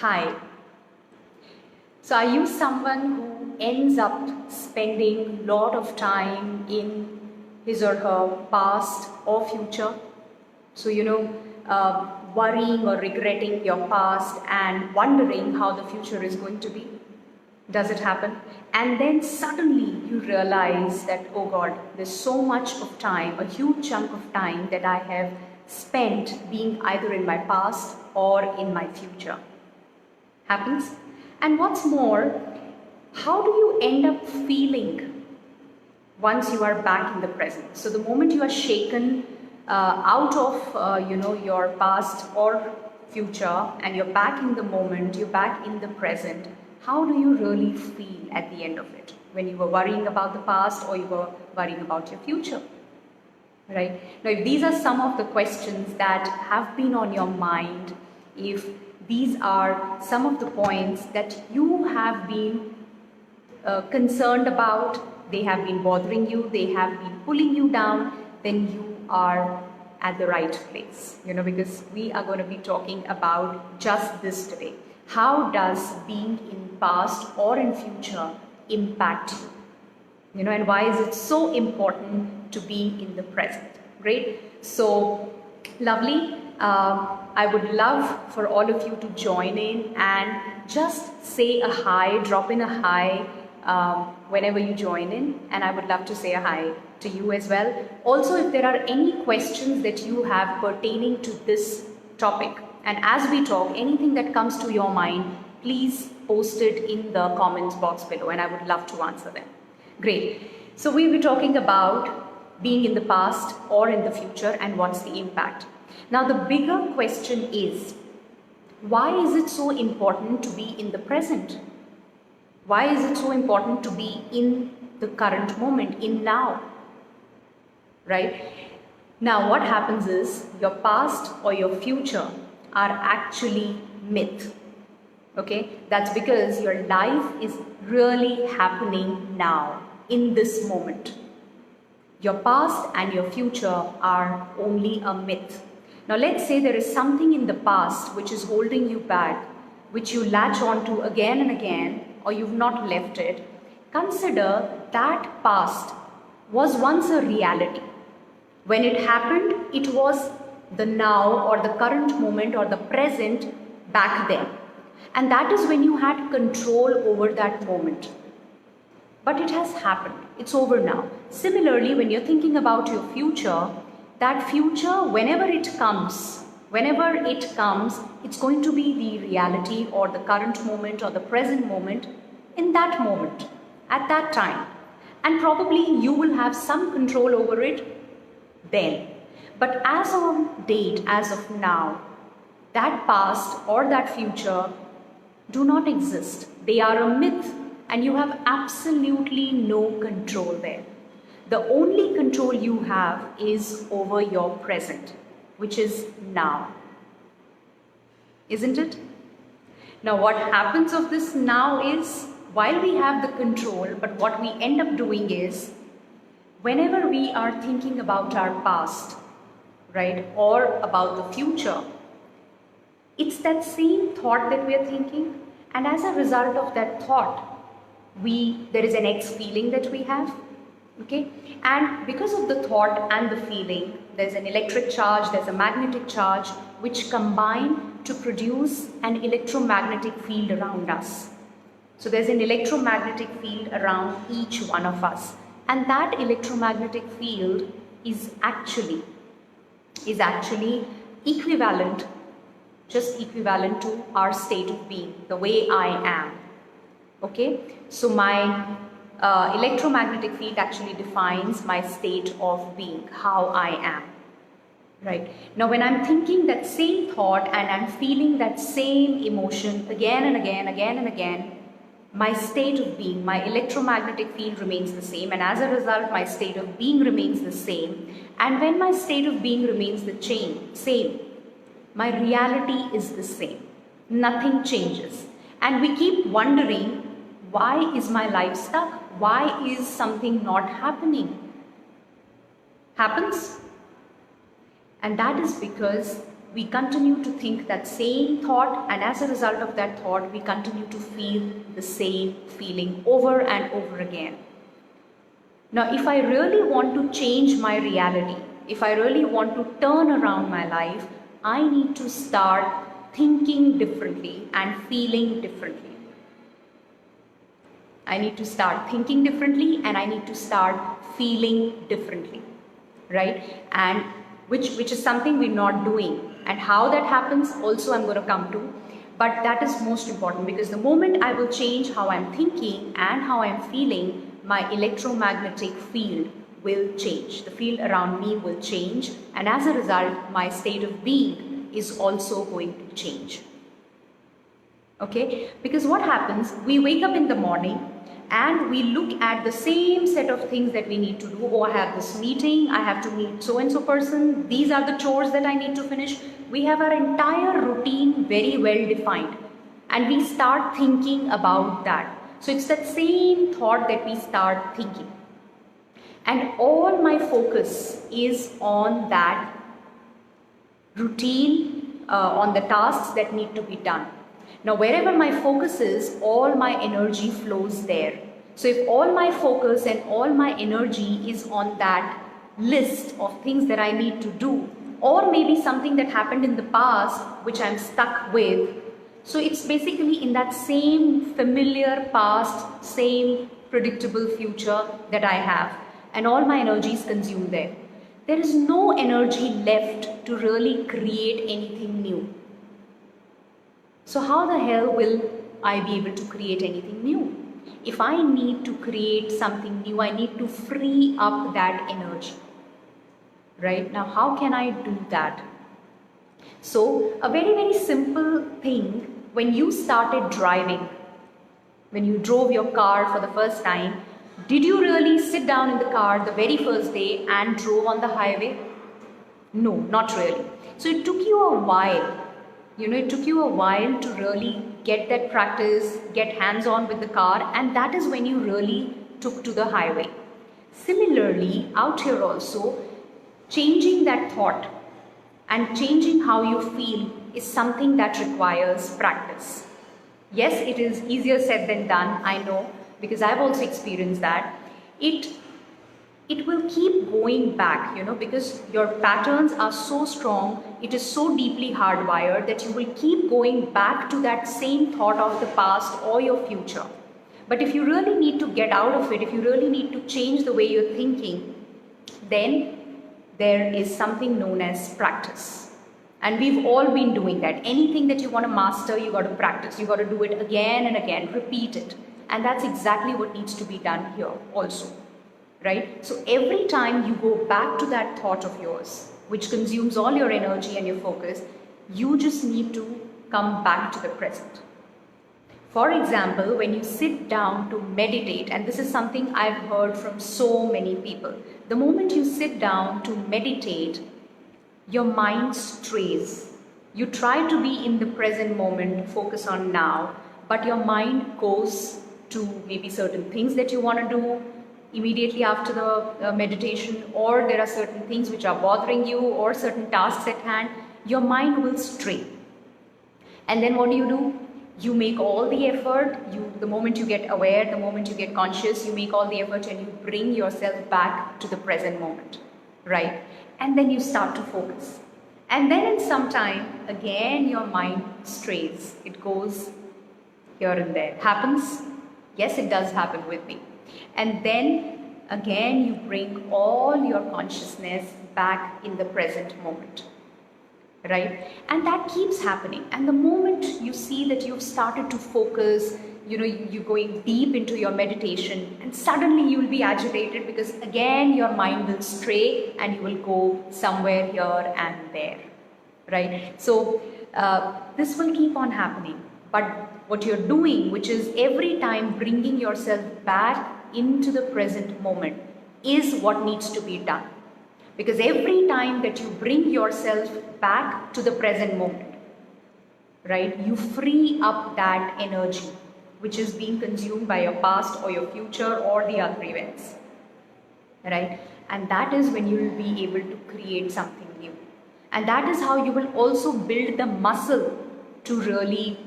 Hi. So are you someone who ends up spending a lot of time in his or her past or future? So, worrying or regretting your past and wondering how the future is going to be. Does it happen? And then suddenly you realize that, oh God, there's so much of time, a huge chunk of time that I have spent being either in my past or in my future. Happens? And what's more, how do you end up feeling once you are back in the present? So the moment you are shaken out of your past or future and you're back in the moment, you're back in the present, how do you really feel at the end of it when you were worrying about the past or you were worrying about your future? Right? Now, if these are some of the questions that have been on your mind, if these are some of the points that you have been concerned about, they have been bothering you, they have been pulling you down, then you are at the right place, because we are going to be talking about just this today. How does being in past or in future impact you? And why is it so important to be in the present? Great. So, lovely. I would love for all of you to join in and just say a hi, drop in a hi whenever you join in, and I would love to say a hi to you as well. Also, if there are any questions that you have pertaining to this topic, and as we talk, anything that comes to your mind, please post it in the comments box below and I would love to answer them. Great. So we'll be talking about being in the past or in the future and what's the impact. Now the bigger question is, why is it so important to be in the present? Why is it so important to be in the current moment, in now? Right? Now what happens is, your past or your future are actually myth. Okay? That's because your life is really happening now, in this moment. Your past and your future are only a myth. Now let's say there is something in the past which is holding you back, which you latch on to again and again, or you've not left it. Consider that past was once a reality. When it happened, it was the now or the current moment or the present back then. And that is when you had control over that moment. But it has happened. It's over now. Similarly, when you're thinking about your future, that future, whenever it comes, it's going to be the reality or the current moment or the present moment in that moment, at that time. And probably you will have some control over it then. But as of date, as of now, that past or that future do not exist. They are a myth and you have absolutely no control there. The only control you have is over your present, which is now. Isn't it? Now what happens of this now is, while we have the control, but what we end up doing is, whenever we are thinking about our past, right, or about the future, it's that same thought that we are thinking, and as a result of that thought, there is an X feeling that we have, okay? And because of the thought and the feeling, there's an electric charge, there's a magnetic charge, which combine to produce an electromagnetic field around us. So there's an electromagnetic field around each one of us. And that electromagnetic field is actually equivalent to our state of being, the way I am. Okay, so my electromagnetic field actually defines my state of being, how I am. Right. Now when I'm thinking that same thought and I'm feeling that same emotion again and again, my state of being, my electromagnetic field remains the same, and as a result my state of being remains the same. And when my state of being remains the same, my reality is the same. Nothing changes. And we keep wondering, why is my life stuck? Why is something not happening? Happens? And that is because we continue to think that same thought, and as a result of that thought, we continue to feel the same feeling over and over again. Now, if I really want to change my reality, if I really want to turn around my life, I need to start thinking differently and feeling differently. I need to start thinking differently and I need to start feeling differently, right? And which is something we're not doing. And how that happens also I'm going to come to. But that is most important, because the moment I will change how I'm thinking and how I'm feeling, my electromagnetic field will change. The field around me will change, and as a result, my state of being is also going to change. Okay? Because what happens, we wake up in the morning and we look at the same set of things that we need to do. Oh, I have this meeting, I have to meet so-and-so person, these are the chores that I need to finish. We have our entire routine very well defined and we start thinking about that. So it's that same thought that we start thinking. And all my focus is on that routine, on the tasks that need to be done. Now, wherever my focus is, all my energy flows there. So if all my focus and all my energy is on that list of things that I need to do, or maybe something that happened in the past which I'm stuck with, so it's basically in that same familiar past, same predictable future that I have, and all my energy is consumed there. There is no energy left to really create anything new. So how the hell will I be able to create anything new? If I need to create something new, I need to free up that energy. Right? Now, how can I do that? So, a very, very simple thing, when you started driving, when you drove your car for the first time, did you really sit down in the car the very first day and drove on the highway? No, not really. So it took you a while. It took you a while to really get that practice, get hands-on with the car, and that is when you really took to the highway. Similarly, out here also, changing that thought and changing how you feel is something that requires practice. Yes, it is easier said than done, I know, because I've also experienced that. It will keep going back, because your patterns are so strong, it is so deeply hardwired that you will keep going back to that same thought of the past or your future. But if you really need to get out of it, if you really need to change the way you're thinking, then there is something known as practice. And we've all been doing that. Anything that you want to master, you got to practice. You got to do it again and again, repeat it. And that's exactly what needs to be done here also. Right? So every time you go back to that thought of yours, which consumes all your energy and your focus, you just need to come back to the present. For example, when you sit down to meditate, and this is something I've heard from so many people, the moment you sit down to meditate, your mind strays. You try to be in the present moment, focus on now, but your mind goes to maybe certain things that you want to do immediately after the meditation, or there are certain things which are bothering you or certain tasks at hand. Your mind will stray. And then what do? You make all the effort. The moment you get aware, the moment you get conscious, you make all the effort and you bring yourself back to the present moment, right? And then you start to focus. And then in some time, again your mind strays. It goes here and there. Happens? Yes, it does happen with me. And then again you bring all your consciousness back in the present moment, right? And that keeps happening. And the moment you see that you've started to focus, you're going deep into your meditation, and suddenly you will be agitated because again your mind will stray and you will go somewhere here and there, right? So this will keep on happening. But what you're doing, which is every time bringing yourself back into the present moment, is what needs to be done. Because every time that you bring yourself back to the present moment, right, you free up that energy which is being consumed by your past or your future or the other events, right? And that is when you will be able to create something new. And that is how you will also build the muscle to really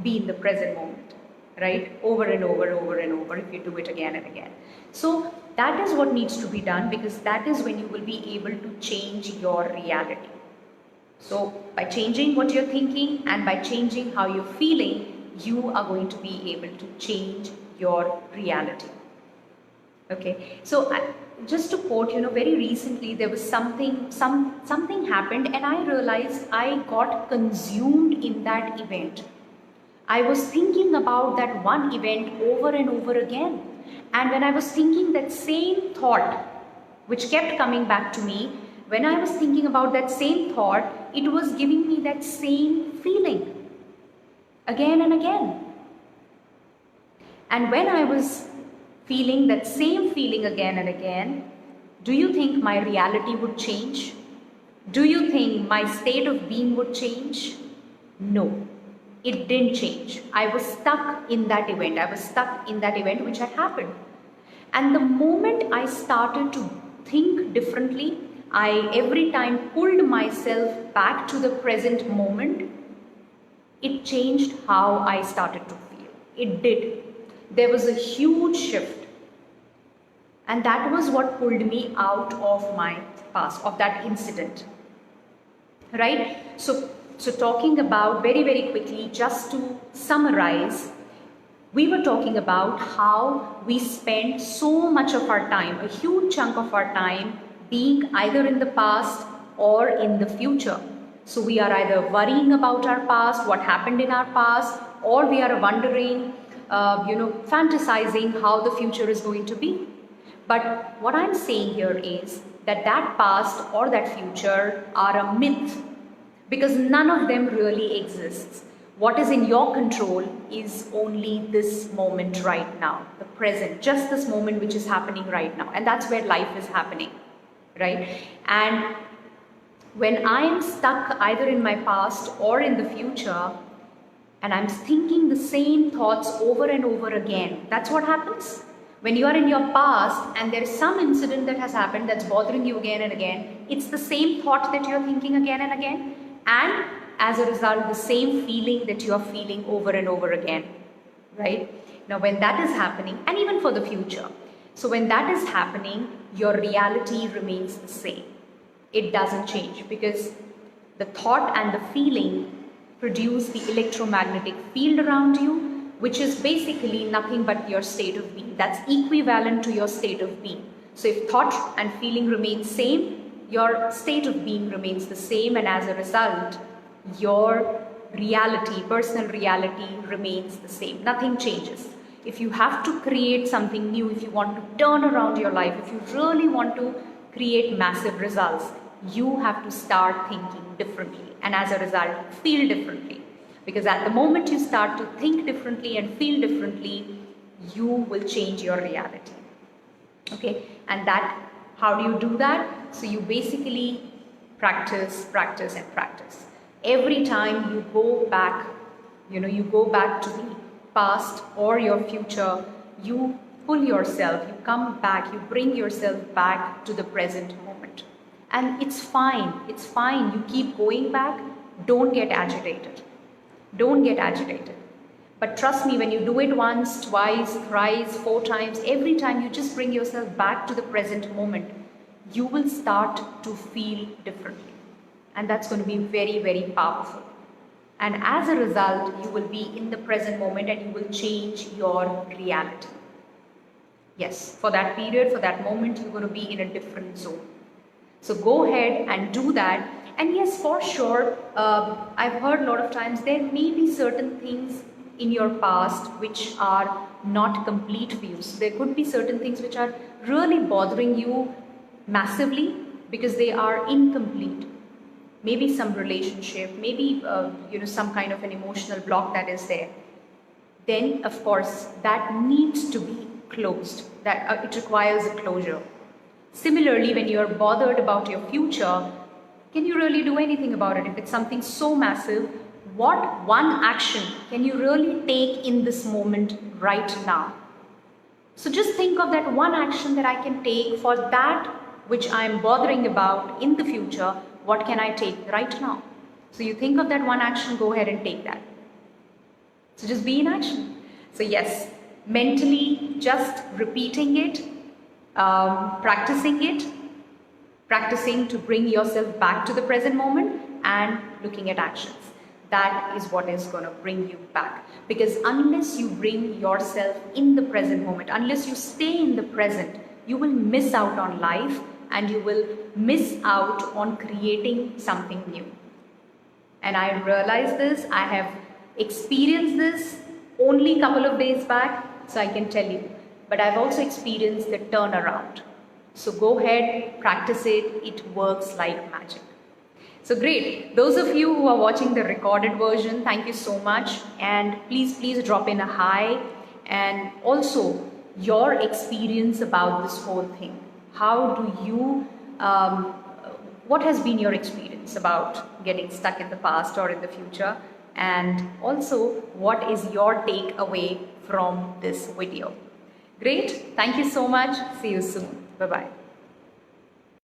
be in the present moment, right? Over and over, over and over, if you do it again and again. So that is what needs to be done, because that is when you will be able to change your reality. So by changing what you're thinking and by changing how you're feeling, you are going to be able to change your reality. Okay, so just to quote, very recently there was something happened, and I realized I got consumed in that event. I was thinking about that one event over and over again. And when I was thinking that same thought, which kept coming back to me, when I was thinking about that same thought, it was giving me that same feeling again and again. And when I was feeling that same feeling again and again, do you think my reality would change? Do you think my state of being would change? No. It didn't change. I was stuck in that event. I was stuck in that event which had happened. And the moment I started to think differently, I every time pulled myself back to the present moment, it changed how I started to feel. It did. There was a huge shift. And that was what pulled me out of my past, of that incident. Right? So talking about very, very quickly, just to summarize, we were talking about how we spend so much of our time, a huge chunk of our time, being either in the past or in the future. So we are either worrying about our past, what happened in our past, or we are wondering, fantasizing how the future is going to be. But what I'm saying here is that past or that future are a myth, because none of them really exists. What is in your control is only this moment right now, the present, just this moment which is happening right now. And that's where life is happening, right? And when I am stuck either in my past or in the future, and I'm thinking the same thoughts over and over again, that's what happens. When you are in your past and there is some incident that has happened that's bothering you again and again, it's the same thought that you're thinking again and again. And as a result, the same feeling that you are feeling over and over again, right? Now, when that is happening, and even for the future, so when that is happening, your reality remains the same. It doesn't change, because the thought and the feeling produce the electromagnetic field around you, which is basically nothing but your state of being. That's equivalent to your state of being. So if thought and feeling remain same, your state of being remains the same, and as a result, your reality, personal reality, remains the same. Nothing changes. If you have to create something new, if you want to turn around your life, if you really want to create massive results, you have to start thinking differently, and as a result, feel differently. Because at the moment you start to think differently and feel differently, you will change your reality. Okay, and how do you do that? So you basically practice, practice, and practice. Every time you go back, you go back to the past or your future, you pull yourself, you come back, you bring yourself back to the present moment. And it's fine, you keep going back, don't get agitated. Don't get agitated. But trust me, when you do it once, twice, thrice, 4 times, every time you just bring yourself back to the present moment, you will start to feel differently. And that's going to be very, very powerful. And as a result, you will be in the present moment and you will change your reality. Yes, for that period, for that moment, you're going to be in a different zone. So go ahead and do that. And yes, for sure, I've heard a lot of times there may be certain things in your past which are not complete for you. So there could be certain things which are really bothering you massively because they are incomplete. Maybe some relationship, maybe some kind of an emotional block that is there. Then, of course, that needs to be closed. That it requires a closure. Similarly, when you are bothered about your future, can you really do anything about it? If it's something so massive, what one action can you really take in this moment right now? So just think of that one action that I can take for that which I am bothering about in the future. what can I take right now? So you think of that one action, go ahead and take that. So just be in action. So yes, mentally just repeating it, practicing to bring yourself back to the present moment and looking at actions. That is what is going to bring you back. Because unless you bring yourself in the present moment, unless you stay in the present, you will miss out on life and you will miss out on creating something new. And I realized this, I have experienced this only a couple of days back, so I can tell you. But I've also experienced the turnaround. So go ahead, practice it, it works like magic. So great, those of you who are watching the recorded version, thank you so much, and please drop in a hi, and also your experience about this whole thing. How do you, what has been your experience about getting stuck in the past or in the future, and also what is your takeaway from this video? Great, thank you so much, see you soon, bye bye.